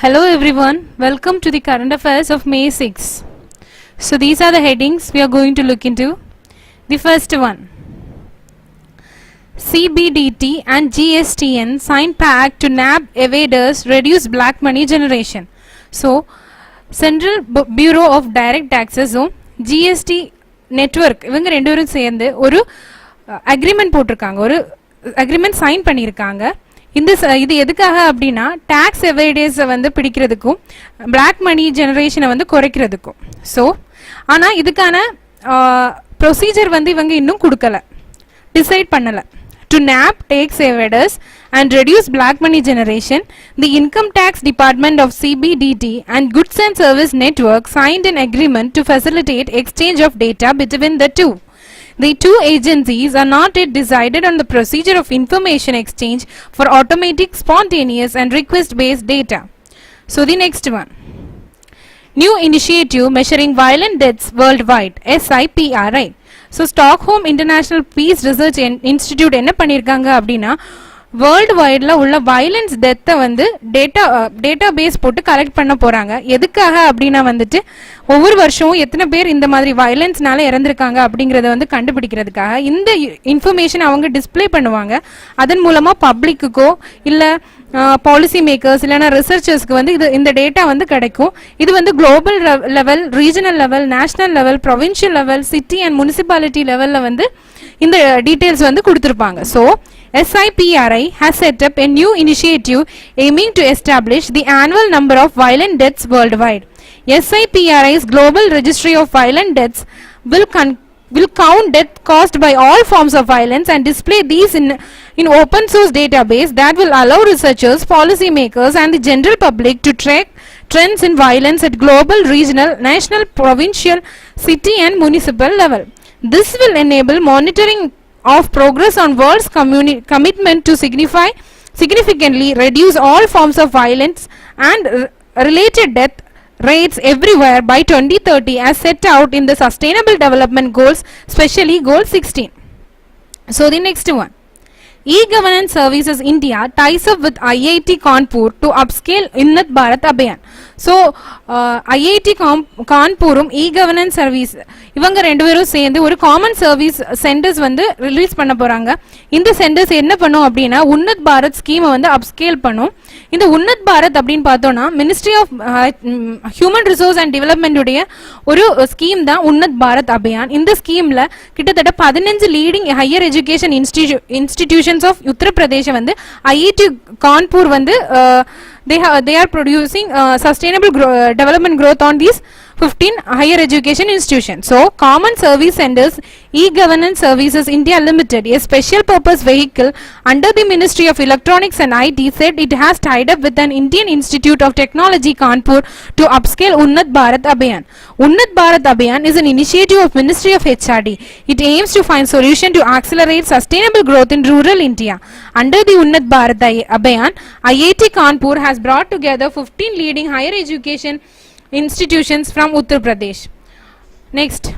Hello everyone, welcome to the current affairs of May 6. So these are the headings we are going to look into. The first one, CBDT and GSTN sign pact to nab evaders, reduce black money generation. So Central Bureau of Direct Taxes GST network இவங்க ரெண்டு பேரும் சேர்ந்து ஒரு agreement போட்டிருக்காங்க, ஒரு agreement sign பண்ணியிருக்காங்க. இது எதுக்காக அப்படின்னா டாக்ஸ் எவேடேஸை வந்து பிடிக்கிறதுக்கும் பிளாக் மணி ஜெனரேஷனை வந்து குறைக்கிறதுக்கும். ஸோ ஆனால் இதுக்கான ப்ரொசீஜர் வந்து இவங்க இன்னும் கொடுக்கல, டிசைட் பண்ணலை. To nab tax evaders and reduce black money generation, the Income Tax Department of CBDT and Goods and Service Network signed an agreement to facilitate exchange of data between the two. The two agencies are not yet decided on the procedure of information exchange for automatic, spontaneous and request-based data. So the next one. New initiative measuring violent deaths worldwide, SIPRI. So Stockholm International Peace Research Institute என்ன பண்ணியிருக்காங்க அப்படின்னா world வைடில் உள்ள violence டெத்தை வந்து data base போட்டு collect பண்ண போகிறாங்க. எதுக்காக அப்படின்னா வந்துட்டு ஒவ்வொரு வருஷமும் எத்தனை பேர் இந்த மாதிரி வயலன்ஸ்னால இறந்துருக்காங்க அப்படிங்கிறத வந்து கண்டுபிடிக்கிறதுக்காக இந்த இன்ஃபர்மேஷன் அவங்க டிஸ்பிளே பண்ணுவாங்க. அதன் மூலமாக பப்ளிக்குக்கோ இல்லை பாலிசி மேக்கர்ஸ் இல்லைனா ரிசர்ச்சர்ஸ்க்கு வந்து இந்த டேட்டா வந்து கிடைக்கும். இது வந்து global level, regional level, national level, provincial level, city and municipality லெவலில் வந்து இந்த டீட்டெயில்ஸ் வந்து கொடுத்துருப்பாங்க. So SIPRI has set up a new initiative aiming to establish the annual number of violent deaths worldwide. SIPRI's Global Registry of Violent Deaths will count death caused by all forms of violence and display these in open source database that will allow researchers, policy makers and the general public to track trends in violence at global, regional, national, provincial, city and municipal level. This will enable monitoring of progress on world's commitment to significantly reduce all forms of violence and related death rates everywhere by 2030 as set out in the Sustainable Development Goals, especially Goal 16. So the next one. E-Governance Services India ties up with IIIT Kanpur to upscale Unnat Bharat Abhiyan. So IIT கான்பூரும் E-Governance Service இவங்க ரெண்டு பேரும் சேர்ந்து ஒரு common service centres வந்து release பண்ண போகிறாங்க. இந்த centres என்ன பண்ணும் அப்படின்னா உன்னத் பாரத் ஸ்கீமை வந்து அப்ஸ்கேல் பண்ணும். இந்த உன்னத் பாரத் அப்படின்னு பார்த்தோன்னா ministry of human resource and டெவலப்மெண்ட்டுடைய ஒரு ஸ்கீம் தான் உன்னத் பாரத் அபியான். இந்த ஸ்கீமில் கிட்டத்தட்ட 15 leading higher education institutions of Uttar Pradesh வந்து IIT கான்பூர் வந்து they are producing sustainable development growth on these 15 higher education institutions. So Common Service Centers E-Governance Services India Limited, a special purpose vehicle under the Ministry of Electronics and IT, said it has tied up with an Indian Institute of Technology Kanpur to upscale Unnat Bharat Abhiyan. Unnat Bharat Abhiyan is an initiative of Ministry of HRD. It aims to find solution to accelerate sustainable growth in rural India. Under the Unnat Bharat Abhiyan, IIT Kanpur has brought together 15 leading higher education institutions from Uttar Pradesh. Next,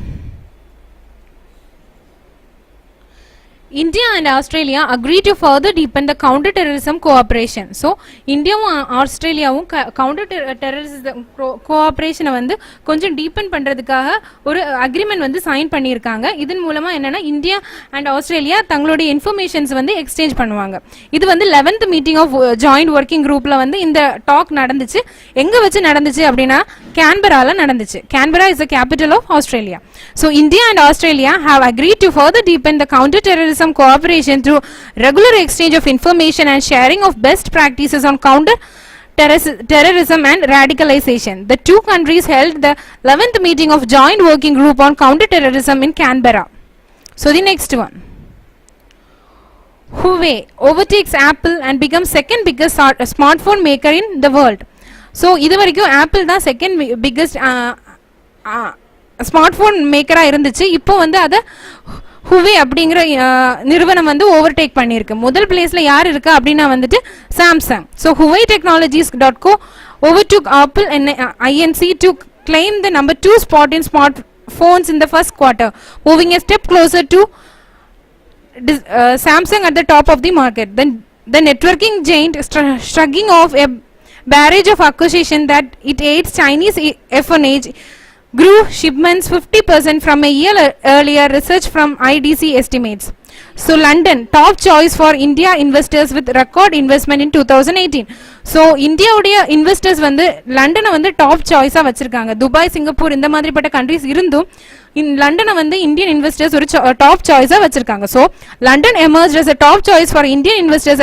India and Australia agree to further deepen the counter-terrorism cooperation. So இந்தியாவும் ஆஸ்திரேலியாவும் counter-terrorism கோஆப்ரேஷனை வந்து கொஞ்சம் deepen பண்ணுறதுக்காக ஒரு agreement வந்து sign பண்ணியிருக்காங்க. இதன் மூலமாக என்னென்னா இந்தியா அண்ட் ஆஸ்திரேலியா தங்களுடைய இன்ஃபர்மேஷன்ஸ் வந்து எக்ஸ்சேஞ்ச் பண்ணுவாங்க. இது வந்து 11th meeting of joint working குரூப்பில் வந்து இந்த டாக் நடந்துச்சு. எங்கே வச்சு நடந்துச்சு அப்படின்னா கேன்பரால நடந்துச்சு. Canberra is the capital of Australia. So India and Australia have agreed to further deepen the counter-terrorism cooperation through regular exchange of information and sharing of best practices on counter-terrorism and radicalization. The two countries held the 11th meeting of Joint Working Group on Counter-Terrorism in Canberra. So the next one. Huawei overtakes Apple and becomes second biggest smartphone maker in the world. So இது வரைக்கும் apple தான் second biggest smartphone மேக்கராக இருந்துச்சு. இப்போ வந்து அதை ஹுவே அப்படிங்கிற நிறுவனம் வந்து ஓவர்டேக் பண்ணியிருக்கு. முதல் பிளேஸில் யார் இருக்கா அப்படின்னா வந்துட்டு Samsung. So Huawei Technologies.co overtook Apple and Inc. to claim the number 2 spot in smartphones in the first quarter, moving a step closer to Samsung at the top of the market. Then the networking giant shrugging off a barrage of accusation that it aids Chinese espionage grew shipments 50% from a year earlier, research from IDC estimates. So London, top choice for India investors with record investment in 2018. So India உடைய investors வந்து லண்டனை வந்து top சாய்ஸாக வச்சுருக்காங்க. Dubai, Singapore இந்த மாதிரிப்பட்ட countries இருந்தும் லண்டனை வந்து Indian investors ஒரு top சாய்ஸாக வச்சுருக்காங்க. So London emerged as a top choice for Indian investors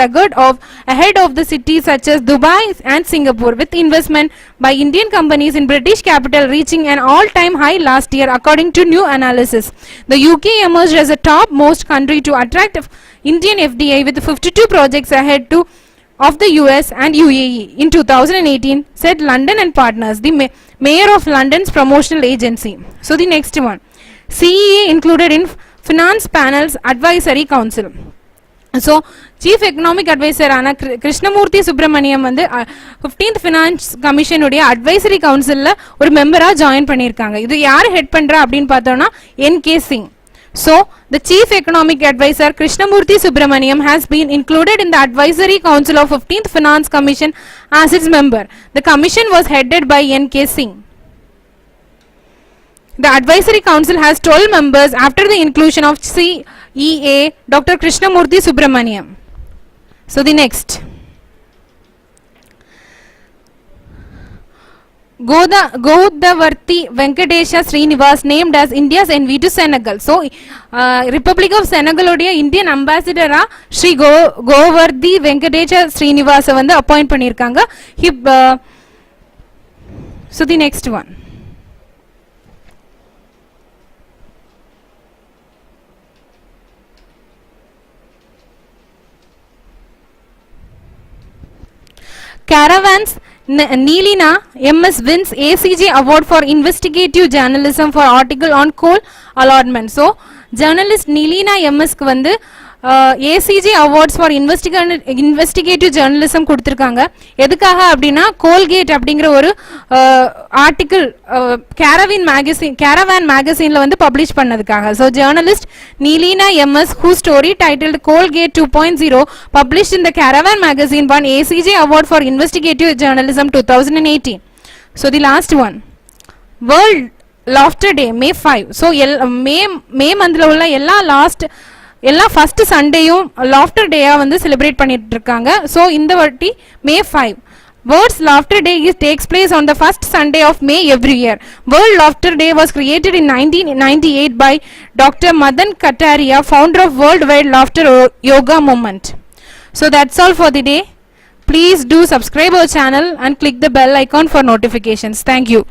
ahead of the cities such as Dubai and Singapore, with investment by Indian companies in British capital reaching an all-time high last year, according to new analysis. The UK emerged as a top most country to attract Indian FDI with 52 projects ahead of the US and UAE in 2018, said London and Partners, the mayor of London's promotional agency. So the next one, CEA included in Finance Panel's Advisory Council. So Chief Economic Advisor ana Krishnamurthy Subramaniam வந்து 15th Finance Commission உடைய Advisory Councilல ஒரு மெம்பரா join பண்ணியிருக்காங்க. இது யார் head பண்றா அப்படின்னு பார்த்தோம்னா NK Singh. So the Chief Economic Advisor Krishnamurthy Subramaniam has been included in the Advisory Council of 15th Finance Commission as its member. The commission was headed by NK Singh. The Advisory Council has 12 members after the inclusion of CEA Dr. Krishnamurthy Subramaniam. So the next, Godavarthi Venkatesha Srinivas named as India's envy to Senegal. So Republic of Senegal உடைய Indian அம்பாசிடரா Sri கோவர்தி Venkatesha Srinivasa வந்து appoint பண்ணியிருக்காங்க. So the next one, Caravans Neelina MS wins ACJ award for investigative journalism for article on coal allotment. So journalist Neelina MS க்கு வந்து ACJ awards for investigative journalism கொடுத்திருக்காங்க. எதுக்காக அப்படின்னா Colgate அப்படிங்கிற ஒரு ஆர்டிக்கிள் Caravan மேகசின்ல வந்து publish பண்ணதுக்காக. So journalist Neelina MS, whose story titled Colgate 2.0 published in the Caravan magazine, won ACJ award for investigative journalism 2018. So the last one, World Laughter Day May 5. So May monthல உள்ள எல்லா first சண்டேயும் laughter டேயா வந்து celebrate பண்ணிட்டு இருக்காங்க. So இந்த வாட்டி May 5 World's Laughter Day takes place on the first Sunday of May every year. World Laughter Day was created in 1998 by Dr. Madan Kataria, founder of Worldwide Laughter Yoga Movement. So that's all for the day. Please do subscribe our channel and click the bell icon for notifications. Thank you.